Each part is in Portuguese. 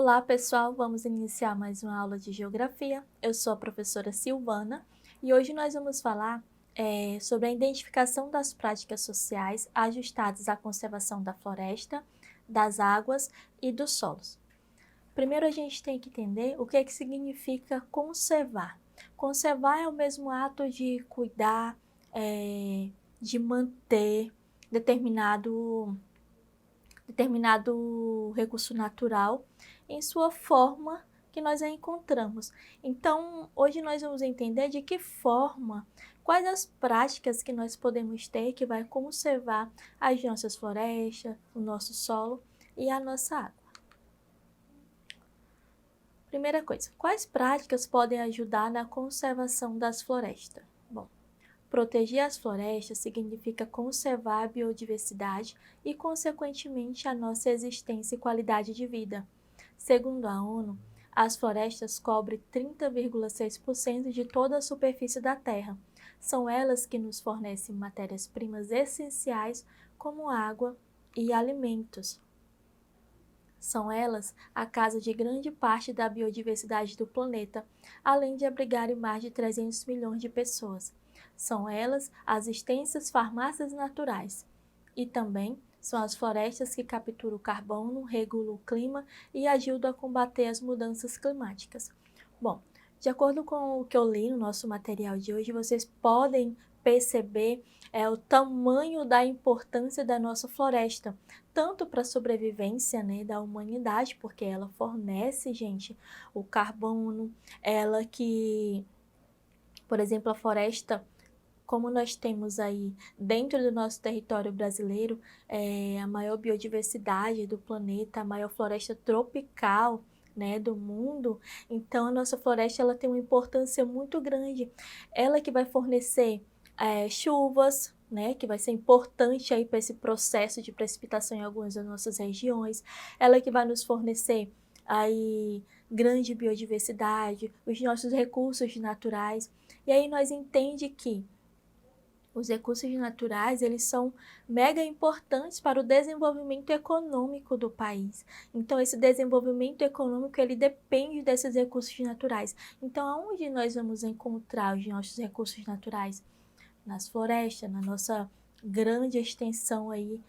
Olá, pessoal! Vamos iniciar mais uma aula de Geografia. Eu sou a professora Silvana e hoje nós vamos falar sobre a identificação das práticas sociais ajustadas à conservação da floresta, das águas e dos solos. Primeiro, a gente tem que entender o que significa conservar. Conservar é o mesmo ato de cuidar, de manter determinado recurso natural em sua forma que nós a encontramos. Então, hoje nós vamos entender de que forma, quais as práticas que nós podemos ter que vai conservar as nossas florestas, o nosso solo e a nossa água. Primeira coisa, quais práticas podem ajudar na conservação das florestas? Bom, proteger as florestas significa conservar a biodiversidade e, consequentemente, a nossa existência e qualidade de vida. Segundo a ONU, as florestas cobrem 30,6% de toda a superfície da Terra. São elas que nos fornecem matérias-primas essenciais como água e alimentos. São elas a casa de grande parte da biodiversidade do planeta, além de abrigarem mais de 300 milhões de pessoas. São elas as extensas farmácias naturais. E também são as florestas que capturam o carbono, regulam o clima e ajudam a combater as mudanças climáticas. Bom, de acordo com o que eu li no nosso material de hoje, vocês podem perceber o tamanho da importância da nossa floresta, tanto para a sobrevivência, da humanidade, porque ela fornece, gente, o carbono, ela que, por exemplo, a floresta, como nós temos aí dentro do nosso território brasileiro, a maior biodiversidade do planeta, a maior floresta tropical, do mundo, então a nossa floresta ela tem uma importância muito grande. Ela que vai fornecer chuvas, que vai ser importante aí para esse processo de precipitação em algumas das nossas regiões. Ela que vai nos fornecer aí grande biodiversidade, os nossos recursos naturais. E aí nós entendemos que os recursos naturais, eles são mega importantes para o desenvolvimento econômico do país. Então, esse desenvolvimento econômico, ele depende desses recursos naturais. Então, aonde nós vamos encontrar os nossos recursos naturais? Nas florestas, na nossa grande extensão aí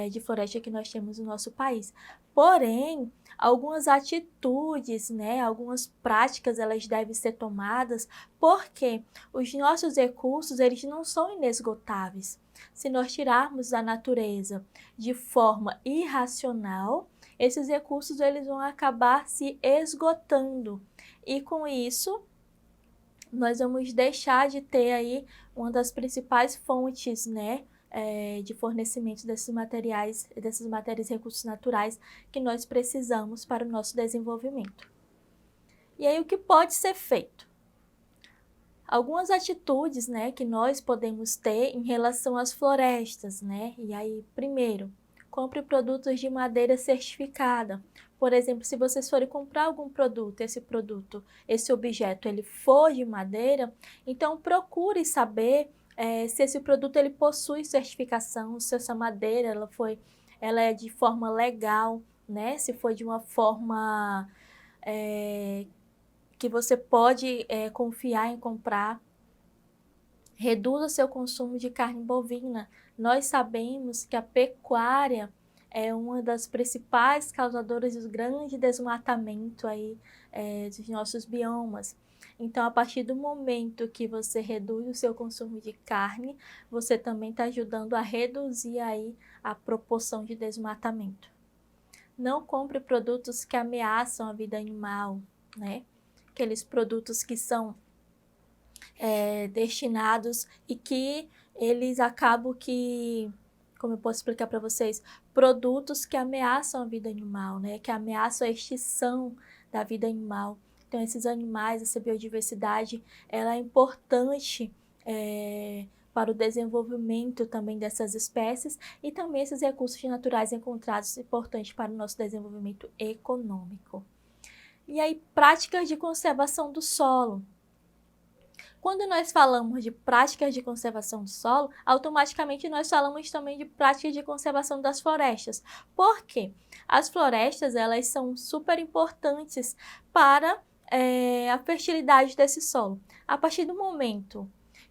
de floresta que nós temos no nosso país. Porém, algumas atitudes, algumas práticas, elas devem ser tomadas porque os nossos recursos, eles não são inesgotáveis. Se nós tirarmos da natureza de forma irracional, esses recursos eles vão acabar se esgotando. E com isso, nós vamos deixar de ter aí uma das principais fontes, de fornecimento desses materiais, dessas matérias e recursos naturais que nós precisamos para o nosso desenvolvimento. E aí o que pode ser feito? Algumas atitudes, que nós podemos ter em relação às florestas, E aí, primeiro, compre produtos de madeira certificada. Por exemplo, se vocês forem comprar algum produto, esse objeto, ele for de madeira, então procure saber se esse produto ele possui certificação, se essa madeira ela é de forma legal, Se foi de uma forma que você pode confiar em comprar. Reduza seu consumo de carne bovina. Nós sabemos que a pecuária é uma das principais causadoras do grande desmatamento aí, dos nossos biomas. Então, a partir do momento que você reduz o seu consumo de carne, você também está ajudando a reduzir aí a proporção de desmatamento. Não compre produtos que ameaçam a vida animal, Aqueles produtos que são destinados e que eles acabam que, como eu posso explicar para vocês, produtos que ameaçam a vida animal, Que ameaçam a extinção da vida animal. Então, esses animais, essa biodiversidade, ela é importante para o desenvolvimento também dessas espécies e também esses recursos naturais encontrados importantes para o nosso desenvolvimento econômico. E aí, práticas de conservação do solo. Quando nós falamos de práticas de conservação do solo, automaticamente nós falamos também de práticas de conservação das florestas. Por quê? As florestas, elas são super importantes para a fertilidade desse solo. A partir do momento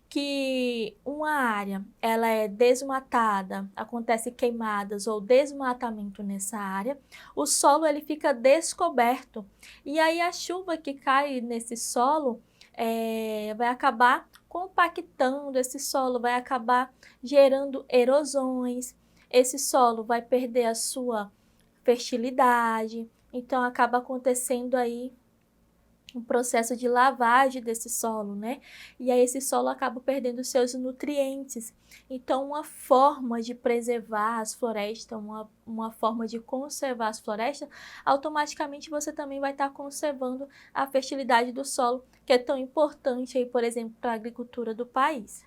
que uma área ela é desmatada, acontece queimadas ou desmatamento nessa área, o solo ele fica descoberto. E aí a chuva que cai nesse solo vai acabar compactando esse solo, vai acabar gerando erosões, esse solo vai perder a sua fertilidade, então acaba acontecendo aí um processo de lavagem desse solo, né? E aí esse solo acaba perdendo seus nutrientes. Então, uma forma de preservar as florestas, uma forma de conservar as florestas, automaticamente você também vai estar conservando a fertilidade do solo, que é tão importante aí, por exemplo, para a agricultura do país.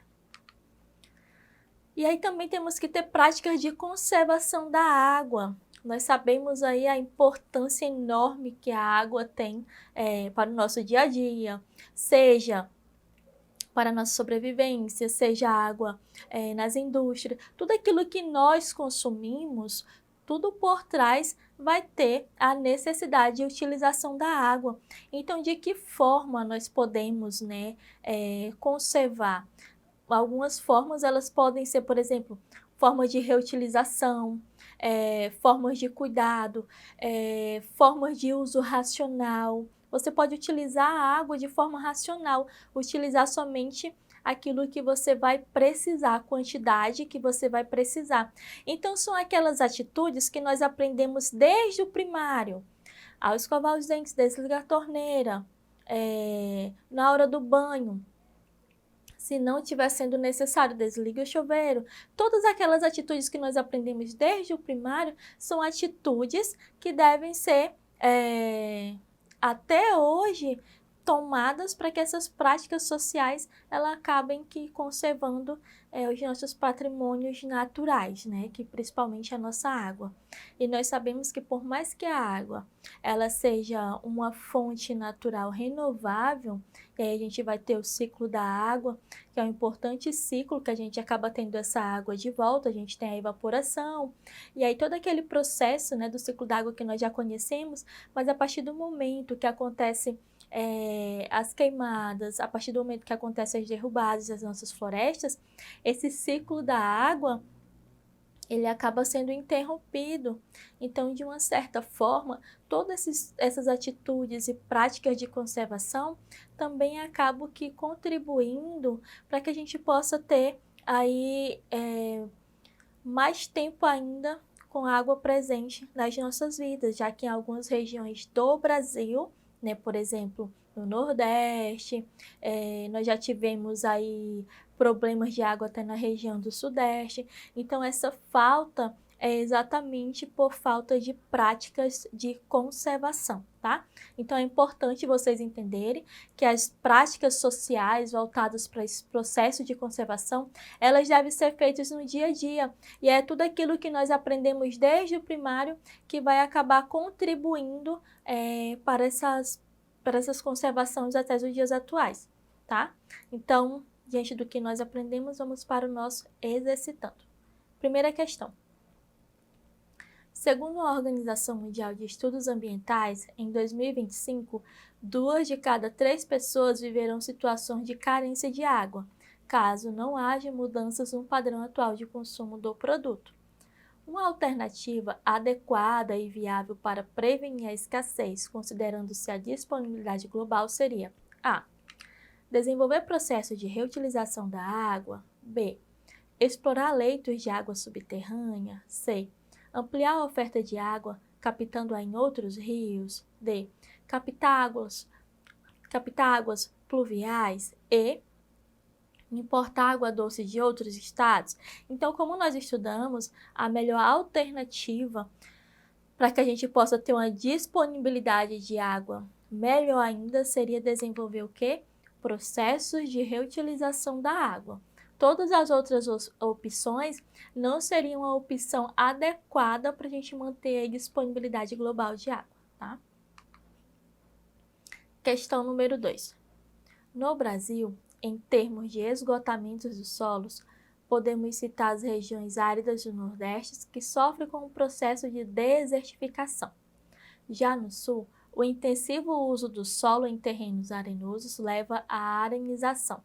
E aí também temos que ter práticas de conservação da água. Nós sabemos aí a importância enorme que a água tem para o nosso dia a dia, seja para a nossa sobrevivência, seja água nas indústrias, tudo aquilo que nós consumimos, tudo por trás vai ter a necessidade de utilização da água. Então, de que forma nós podemos, né, conservar? Algumas formas, elas podem ser, por exemplo, formas de reutilização, formas de cuidado, formas de uso racional. Você pode utilizar a água de forma racional, utilizar somente aquilo que você vai precisar, a quantidade que você vai precisar. Então, são aquelas atitudes que nós aprendemos desde o primário. Ao escovar os dentes, desligar a torneira, na hora do banho. Se não estiver sendo necessário, desligue o chuveiro. Todas aquelas atitudes que nós aprendemos desde o primário são atitudes que devem ser, até hoje, tomadas para que essas práticas sociais elas acabem que conservando os nossos patrimônios naturais, né? Que principalmente a nossa água. E nós sabemos que por mais que a água ela seja uma fonte natural renovável, e aí a gente vai ter o ciclo da água, que é um importante ciclo que a gente acaba tendo essa água de volta, a gente tem a evaporação, e aí todo aquele processo, né, do ciclo da água que nós já conhecemos, mas a partir do momento que acontece as queimadas, a partir do momento que acontecem as derrubadas das nossas florestas, esse ciclo da água ele acaba sendo interrompido. Então, de uma certa forma, todas essas atitudes e práticas de conservação também acabam que contribuindo para que a gente possa ter aí mais tempo ainda com água presente nas nossas vidas, já que em algumas regiões do Brasil, né, por exemplo, no Nordeste, nós já tivemos aí problemas de água até na região do Sudeste. Então, essa falta é exatamente por falta de práticas de conservação, tá? Então, é importante vocês entenderem que as práticas sociais voltadas para esse processo de conservação, elas devem ser feitas no dia a dia. E é tudo aquilo que nós aprendemos desde o primário que vai acabar contribuindo para essas conservações até os dias atuais, tá? Então, diante do que nós aprendemos, vamos para o nosso exercitando. Primeira questão. Segundo a Organização Mundial de Estudos Ambientais, em 2025, 2 de cada 3 pessoas viverão situações de carência de água, caso não haja mudanças no padrão atual de consumo do produto. Uma alternativa adequada e viável para prevenir a escassez, considerando-se a disponibilidade global, seria a. Desenvolver processo de reutilização da água. B. Explorar leitos de água subterrânea. C. Ampliar a oferta de água, captando-a em outros rios. D. Captar águas pluviais. E. Importar água doce de outros estados. Então, como nós estudamos, a melhor alternativa para que a gente possa ter uma disponibilidade de água melhor ainda seria desenvolver o quê? Processos de reutilização da água. Todas as outras opções não seriam a opção adequada para a gente manter a disponibilidade global de água, tá? Questão número 2. No Brasil, em termos de esgotamentos dos solos, podemos citar as regiões áridas do Nordeste que sofrem com o processo de desertificação. Já no Sul, o intensivo uso do solo em terrenos arenosos leva à arenização.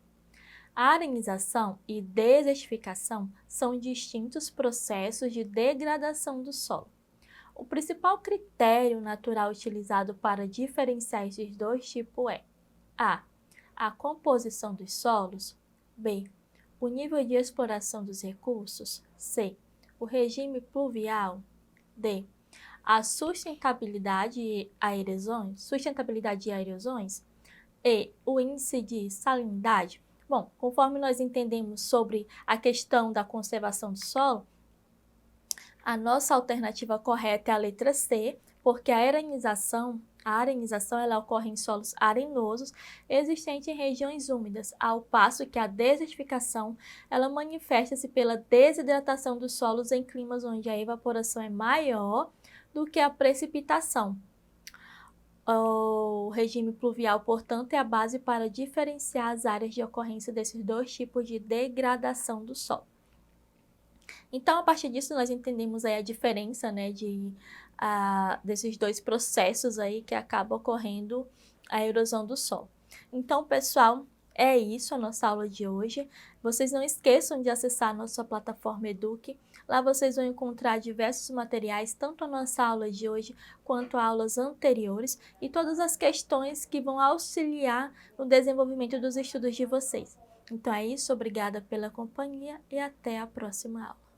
A arenização e desertificação são distintos processos de degradação do solo. O principal critério natural utilizado para diferenciar esses dois tipos é a composição dos solos, b. o nível de exploração dos recursos, c. o regime pluvial, d. a sustentabilidade e erosões, e o índice de salinidade. Bom, conforme nós entendemos sobre a questão da conservação do solo, a nossa alternativa correta é a letra C, porque a arenização ela ocorre em solos arenosos existentes em regiões úmidas, ao passo que a desertificação ela manifesta-se pela desidratação dos solos em climas onde a evaporação é maior do que a precipitação. O regime pluvial, portanto, é a base para diferenciar as áreas de ocorrência desses dois tipos de degradação do solo. Então, a partir disso, nós entendemos aí a diferença, né, desses dois processos aí que acaba ocorrendo a erosão do solo. Então, pessoal, é isso a nossa aula de hoje. Vocês não esqueçam de acessar a nossa plataforma Eduque. Lá vocês vão encontrar diversos materiais, tanto a nossa aula de hoje quanto aulas anteriores e todas as questões que vão auxiliar no desenvolvimento dos estudos de vocês. Então é isso, obrigada pela companhia e até a próxima aula.